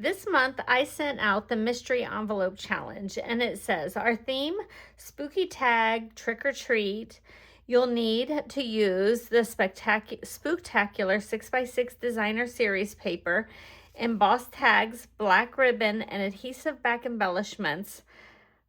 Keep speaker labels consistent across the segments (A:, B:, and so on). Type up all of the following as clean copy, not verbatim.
A: This month, I sent out the mystery envelope challenge, and it says our theme spooky tag trick or treat. You'll need to use the Spooktacular 6x6 designer series paper, embossed tags, black ribbon, and adhesive back embellishments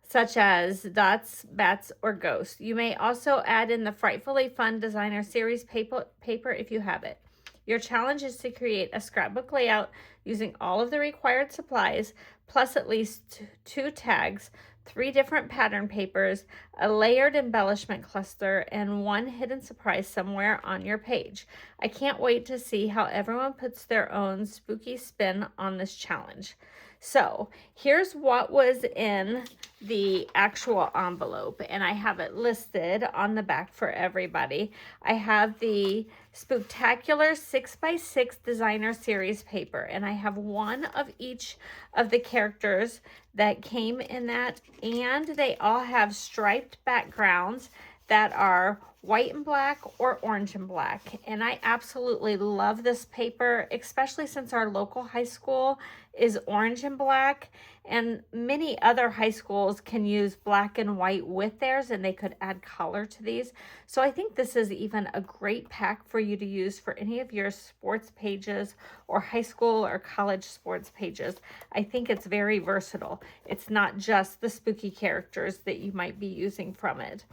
A: such as dots, bats, or ghosts. You may also add in the Frightfully fun designer series paper if you have it. Your challenge is to create a scrapbook layout using all of the required supplies, plus at least 2 tags, 3 different pattern papers, a layered embellishment cluster, and 1 hidden surprise somewhere on your page. I can't wait to see how everyone puts their own spooky spin on this challenge. So here's what was in the actual envelope, and I have it listed on the back for everybody. I have the Spooktacular 6x6 designer series paper, and I have one of each of the characters that came in that, and they all have striped backgrounds that are white and black or orange and black. And I absolutely love this paper, especially since our local high school is orange and black, and many other high schools can use black and white with theirs, and they could add color to these. So I think this is even a great pack for you to use for any of your sports pages or high school or college sports pages. I think it's very versatile. It's not just the spooky characters that you might be using from it.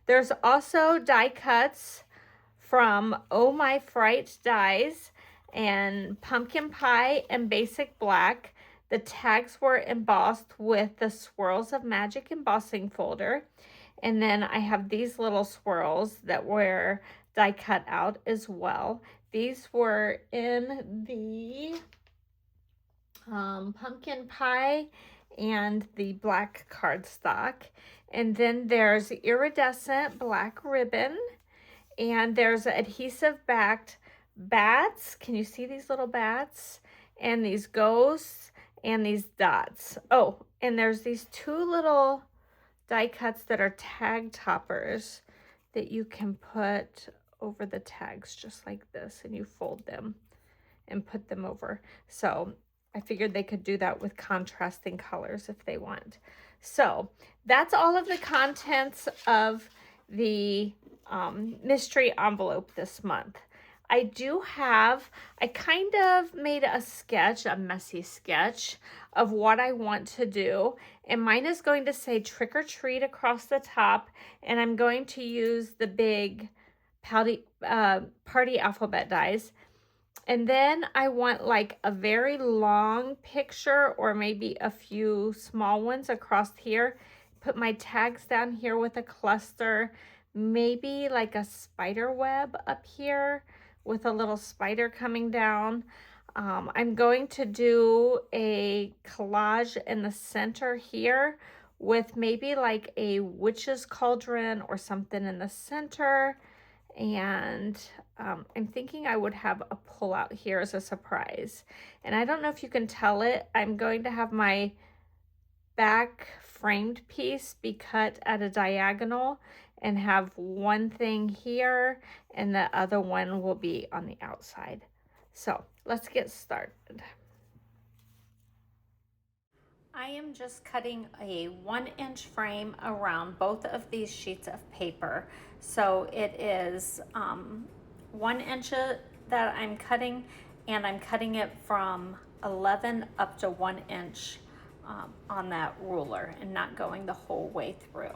A: There's also die cuts from My Fright Dies and Pumpkin Pie and Basic Black. The tags were embossed with the Swirls of Magic embossing folder. And then I have these little swirls that were die cut out as well. These were in the pumpkin pie and the black cardstock. And then there's iridescent black ribbon, and there's adhesive backed bats. Can you see these little bats? And these ghosts and these dots. Oh, and there's these 2 little die cuts that are tag toppers that you can put over the tags just like this, and you fold them and put them over. So I figured they could do that with contrasting colors if they want. So that's all of the contents of the mystery envelope this month. I kind of made a sketch, a messy sketch of what I want to do. And mine is going to say trick or treat across the top. And I'm going to use the big party alphabet dies. And then I want like a very long picture or maybe a few small ones across here. Put my tags down here with a cluster, maybe like a spider web up here with a little spider coming down. I'm going to do a collage in the center here with maybe like a witch's cauldron or something in the center. And I'm thinking I would have a pull out here as a surprise. And I don't know if you can tell it, I'm going to have my back framed piece be cut at a diagonal and have one thing here and the other one will be on the outside. So let's get started. I am just cutting a 1-inch frame around both of these sheets of paper. So it is 1 inch that I'm cutting, and I'm cutting it from 11 up to 1 inch on that ruler and not going the whole way through.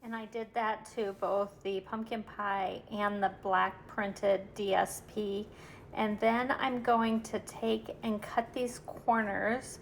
A: And I did that to both the pumpkin pie and the black printed DSP. And then I'm going to take and cut these corners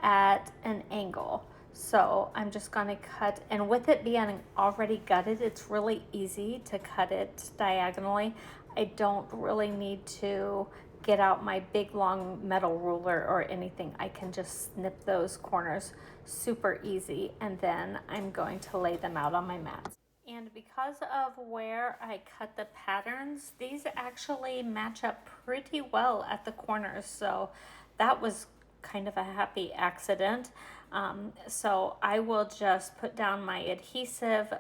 A: at an angle. So I'm just going to cut, and with it being already gutted, it's really easy to cut it diagonally. I don't really need to get out my big long metal ruler or anything. I can just snip those corners super easy, and then I'm going to lay them out on my mat. And because of where I cut the patterns, these actually match up pretty well at the corners. So that was kind of a happy accident. So I will just put down my adhesive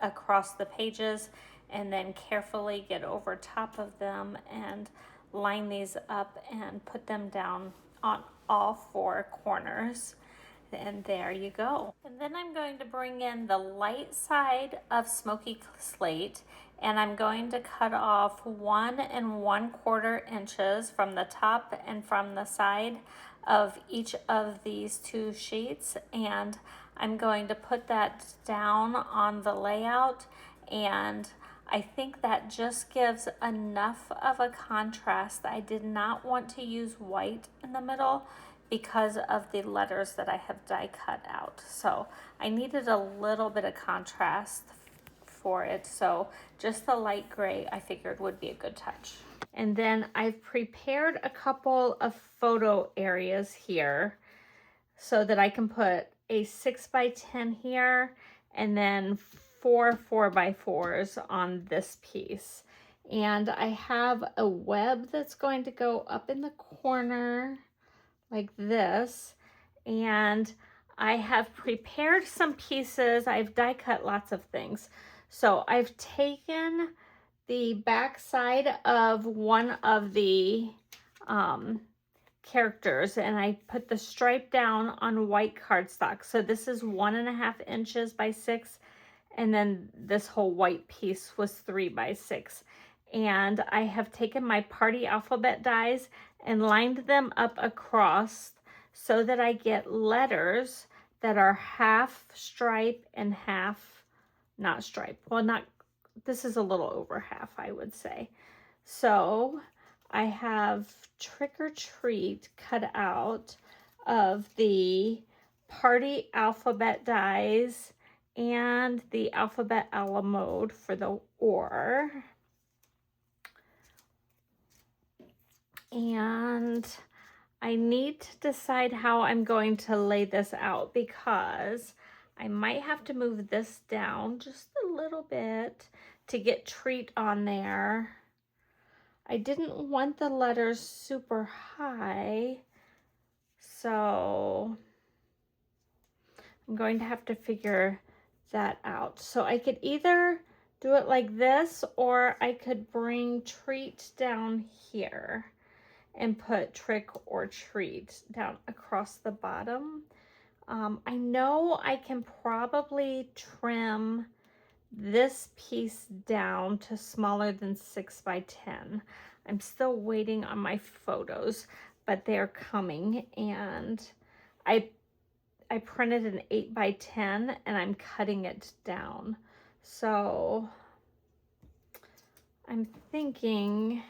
A: across the pages and then carefully get over top of them and line these up and put them down on all four corners. And there you go. And then I'm going to bring in the light side of Smoky Slate, and I'm going to cut off 1 1/4 inches from the top and from the side of each of these two sheets, and I'm going to put that down on the layout, and I think that just gives enough of a contrast. I did not want to use white in the middle because of the letters that I have die cut out. So I needed a little bit of contrast for it. So just the light gray I figured would be a good touch. And then I've prepared a couple of photo areas here so that I can put a 6x10 here and then 4 4x4s on this piece. And I have a web that's going to go up in the corner like this, and I have prepared some pieces. I've die cut lots of things. So I've taken the back side of one of the characters and I put the stripe down on white cardstock. So this is 1.5 inches by 6, and then this whole white piece was 3 by 6. And I have taken my party alphabet dies and lined them up across so that I get letters that are half stripe and half not stripe. Well, not, this is a little over half, I would say. So I have Trick or Treat cut out of the party alphabet dies and the alphabet a la mode for the or. And I need to decide how I'm going to lay this out, because I might have to move this down just a little bit to get Treat on there. I didn't want the letters super high, so I'm going to have to figure that out. So I could either do it like this, or I could bring Treat down here and put Trick or Treat down across the bottom. I know I can probably trim this piece down to smaller than 6x10. I'm still waiting on my photos, but they're coming, and I printed an 8x10 and I'm cutting it down. So I'm thinking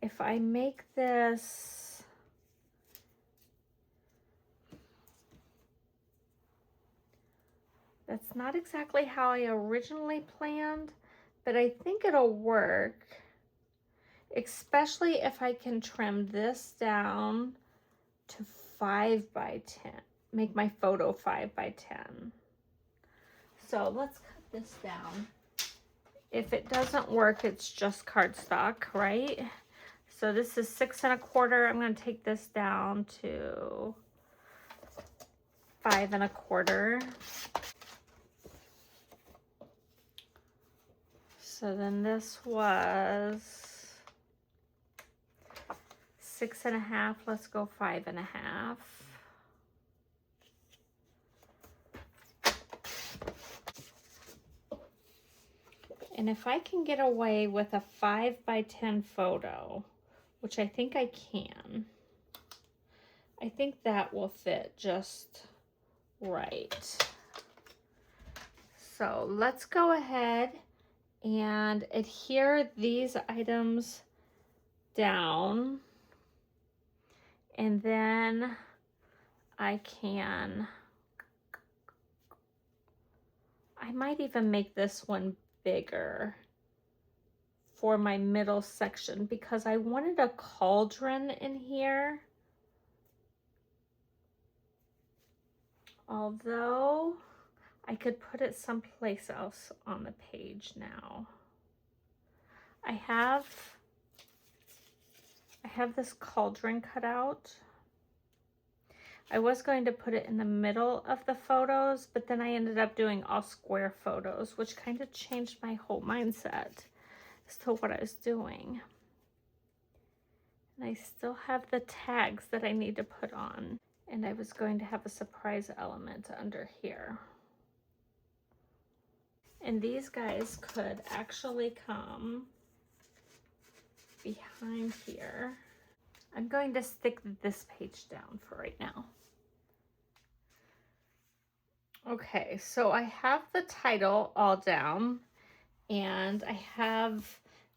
A: if I make this, that's not exactly how I originally planned, but I think it'll work, especially if I can trim this down to 5x10, make my photo 5x10. So let's cut this down. If it doesn't work, it's just cardstock, right? So this is 6 1/4. I'm going to take this down to 5 1/4. So then this was 6 1/2. Let's go 5 1/2. And if I can get away with a 5x10 photo, which I think I can, I think that will fit just right. So let's go ahead and adhere these items down, and then I might even make this one bigger for my middle section, because I wanted a cauldron in here. Although I could put it someplace else on the page now. I have this cauldron cut out. I was going to put it in the middle of the photos, but then I ended up doing all square photos, which kind of changed my whole mindset as to what I was doing. And I still have the tags that I need to put on. And I was going to have a surprise element under here. And these guys could actually come behind here. I'm going to stick this page down for right now. Okay, so I have the title all down, and I have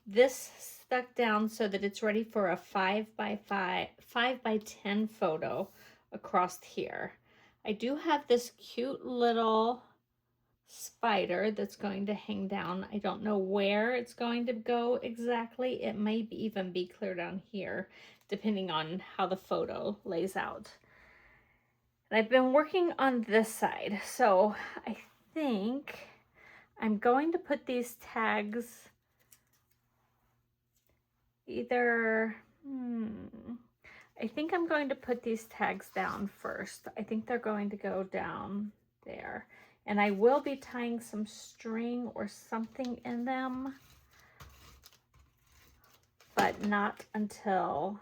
A: this stuck down so that it's ready for a 5 by 10 photo across here. I do have this cute little spider that's going to hang down. I don't know where it's going to go exactly. It may even be clear down here, depending on how the photo lays out. And I've been working on this side, so I think I'm going to put these tags either, I think I'm going to put these tags down first. I think they're going to go down there. And I will be tying some string or something in them, but not until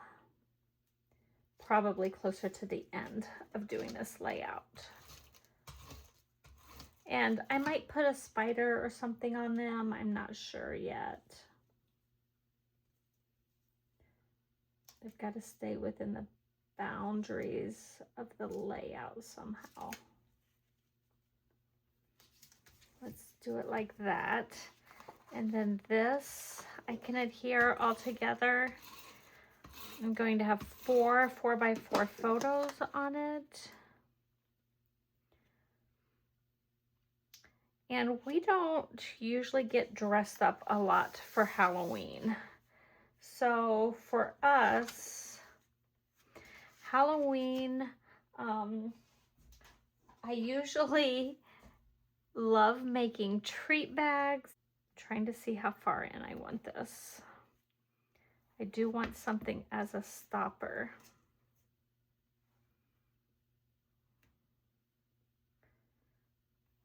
A: probably closer to the end of doing this layout. And I might put a spider or something on them. I'm not sure yet. They've got to stay within the boundaries of the layout somehow. Let's do it like that. And then this, I can adhere all together. I'm going to have 4 4x4 photos on it. And we don't usually get dressed up a lot for Halloween. So for us, Halloween, I usually love making treat bags. I'm trying to see how far in I want this. I do want something as a stopper.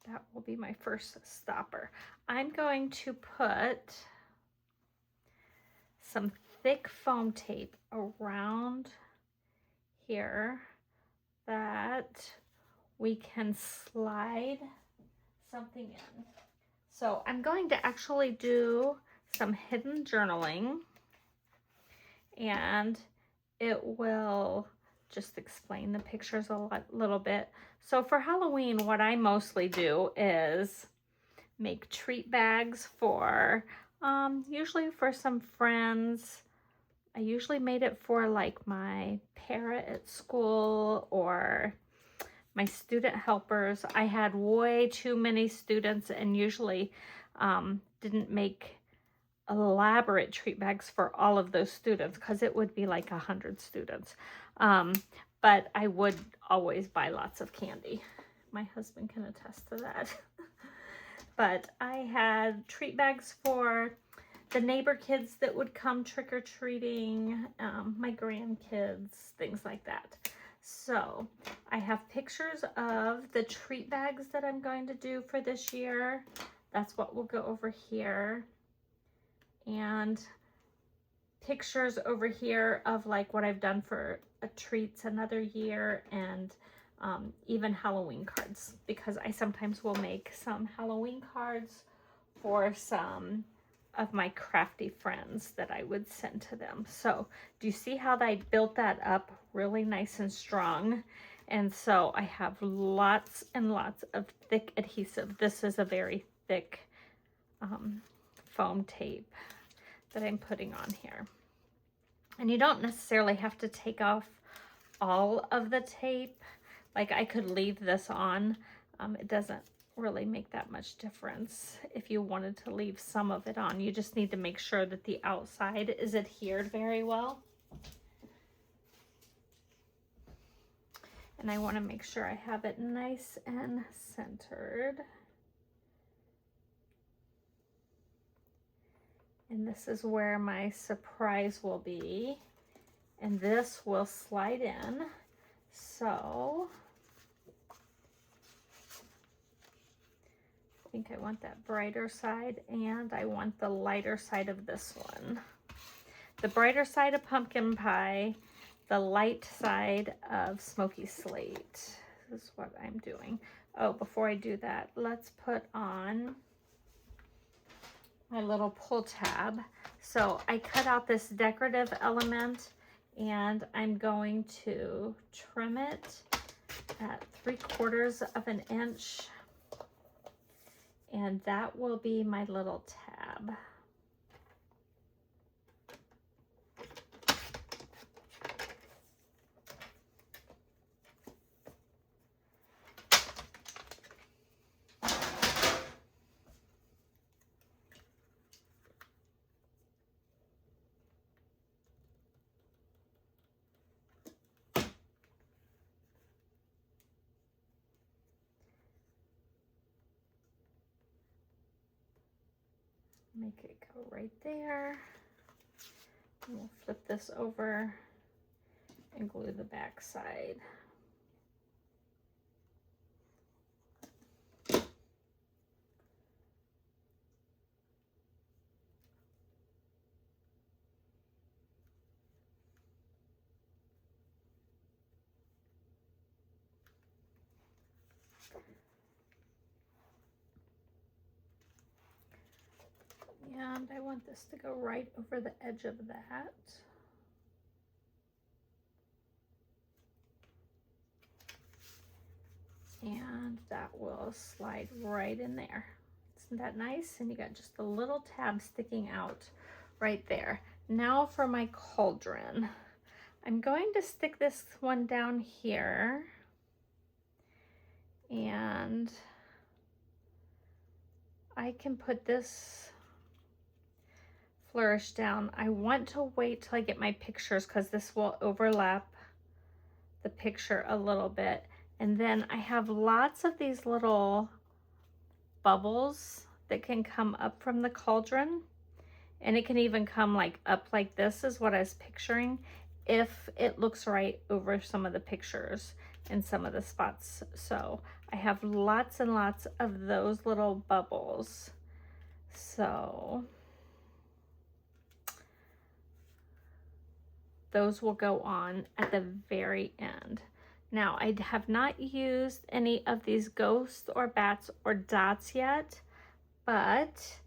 A: That will be my first stopper. I'm going to put some thick foam tape around here that we can slide something in. So I'm going to actually do some hidden journaling, and it will just explain the pictures a little bit. So for Halloween, what I mostly do is make treat bags for, usually for some friends. I usually made it for like my parrot at school or my student helpers. I had way too many students and usually didn't make elaborate treat bags for all of those students because it would be like 100 students. But I would always buy lots of candy. My husband can attest to that. But I had treat bags for the neighbor kids that would come trick-or-treating, my grandkids, things like that. So I have pictures of the treat bags that I'm going to do for this year. That's what will go over here. And pictures over here of like what I've done for treats another year, and even Halloween cards, because I sometimes will make some Halloween cards for some of my crafty friends that I would send to them. So do you see how I built that up really nice and strong? And so I have lots and lots of thick adhesive. This is a very thick foam tape that I'm putting on here. And you don't necessarily have to take off all of the tape. Like I could leave this on. It doesn't really make that much difference if you wanted to leave some of it on. You just need to make sure that the outside is adhered very well. And I want to make sure I have it nice and centered. And this is where my surprise will be. And this will slide in. So I think I want that brighter side and I want the lighter side of this one. the brighter side of pumpkin pie, the light side of smoky slate. This is what I'm doing. Oh, before I do that, let's put on my little pull tab. So I cut out this decorative element and I'm going to trim it at 3/4 of an inch. And that will be my little tab. Make it go right there. And we'll flip this over and glue the back side. And I want this to go right over the edge of that. And that will slide right in there. Isn't that nice? And you got just a little tab sticking out right there. Now for my cauldron. I'm going to stick this one down here. And I can put this flourish down. I want to wait till I get my pictures because this will overlap the picture a little bit. And then I have lots of these little bubbles that can come up from the cauldron. And it can even come like up like this is what I was picturing if it looks right over some of the pictures in some of the spots. So I have lots and lots of those little bubbles. So those will go on at the very end. Now, I have not used any of these ghosts or bats or dots yet, but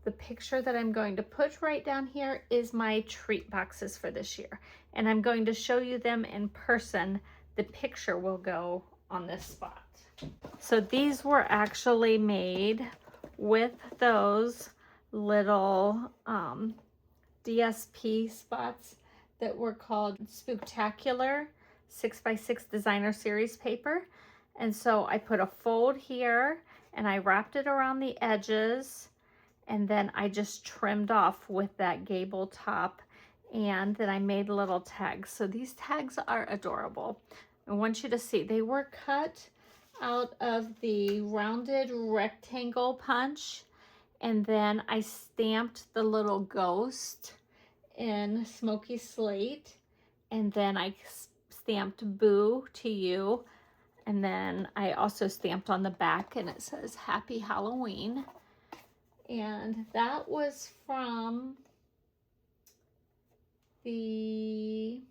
A: the picture that I'm going to put right down here is my treat boxes for this year. And I'm going to show you them in person. The picture will go on this spot. So these were actually made with those little DSP spots that were called Spooktacular 6x6 designer series paper. And so I put a fold here and I wrapped it around the edges, and then I just trimmed off with that gable top, and then I made little tags. So these tags are adorable. I want you to see they were cut out of the rounded rectangle punch, and then I stamped the little ghost in smoky slate, and then I stamped boo to you, and then I also stamped on the back and it says Happy Halloween. And that was from the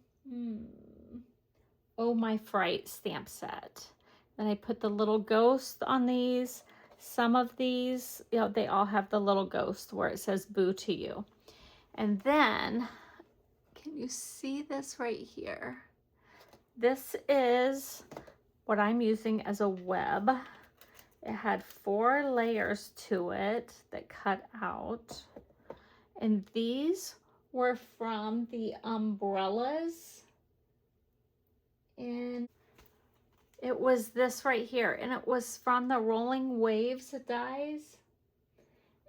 A: Oh My Fright stamp set. Then I put the little ghost on these. Some of these, you know, they all have the little ghost where it says boo to you. And then, can you see this right here? This is what I'm using as a web. It had 4 layers to it that cut out. And these were from the umbrellas. And it was this right here. And it was from the Rolling Waves dies.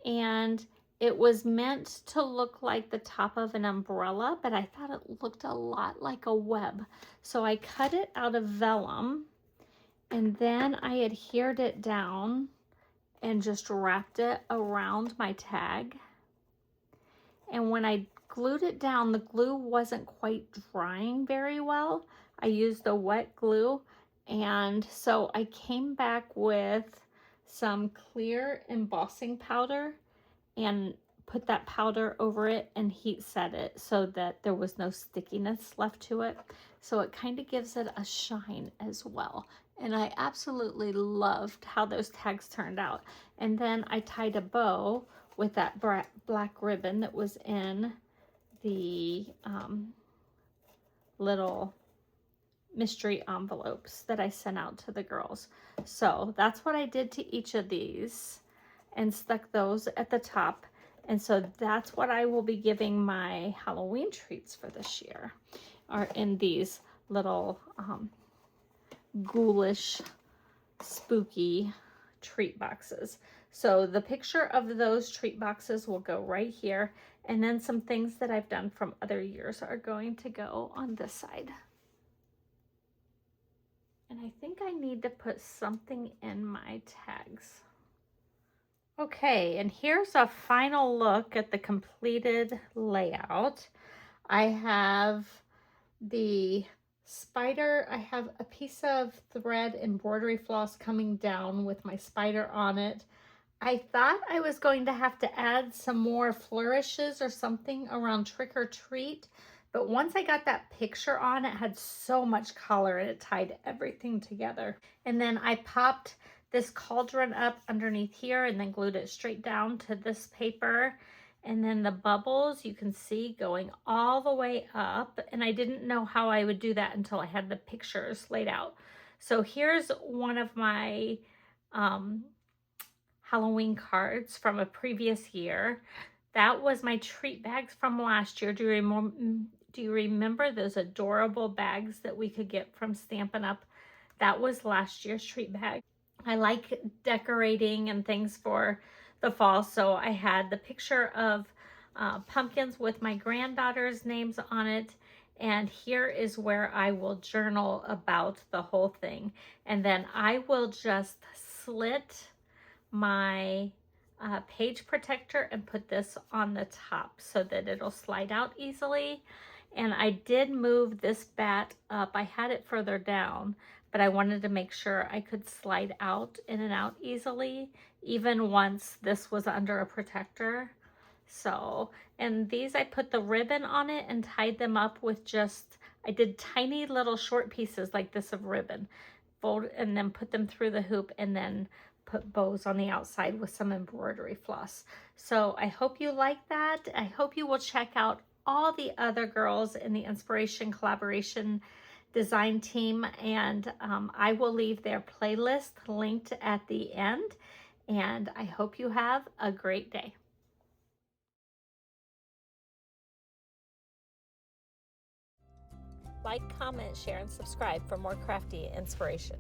A: And it was meant to look like the top of an umbrella, but I thought it looked a lot like a web. So I cut it out of vellum, and then I adhered it down and just wrapped it around my tag. And when I glued it down, the glue wasn't quite drying very well. I used a wet glue, and so I came back with some clear embossing powder and put that powder over it and heat set it so that there was no stickiness left to it. So it kind of gives it a shine as well. And I absolutely loved how those tags turned out. And then I tied a bow with that black ribbon that was in the little mystery envelopes that I sent out to the girls. So that's what I did to each of these and stuck those at the top. And so that's what I will be giving my Halloween treats for this year, are in these little ghoulish, spooky treat boxes. So the picture of those treat boxes will go right here. And then some things that I've done from other years are going to go on this side. And I think I need to put something in my tags. Okay, and here's a final look at the completed layout. I have the spider, I have a piece of thread embroidery floss coming down with my spider on it. I thought I was going to have to add some more flourishes or something around Trick or Treat, but once I got that picture on, it had so much color and it tied everything together. And then I popped this cauldron up underneath here and then glued it straight down to this paper. And then the bubbles you can see going all the way up. And I didn't know how I would do that until I had the pictures laid out. So here's one of my Halloween cards from a previous year. That was my treat bags from last year. Do you remember those adorable bags that we could get from Stampin' Up? That was last year's treat bag. I like decorating and things for the fall, so I had the picture of pumpkins with my granddaughter's names on it. And here is where I will journal about the whole thing. And then I will just slit my page protector and put this on the top so that it'll slide out easily. And I did move this bat up. I had it further down, but I wanted to make sure I could slide out in and out easily, even once this was under a protector. So, and these I put the ribbon on it and tied them up with just, I did tiny little short pieces like this of ribbon, fold and then put them through the hoop and then put bows on the outside with some embroidery floss. So I hope you like that. I hope you will check out all the other girls in the Inspiration Collaboration design team, and I will leave their playlist linked at the end, and I hope you have a great day. Like, comment, share, and subscribe for more crafty inspiration.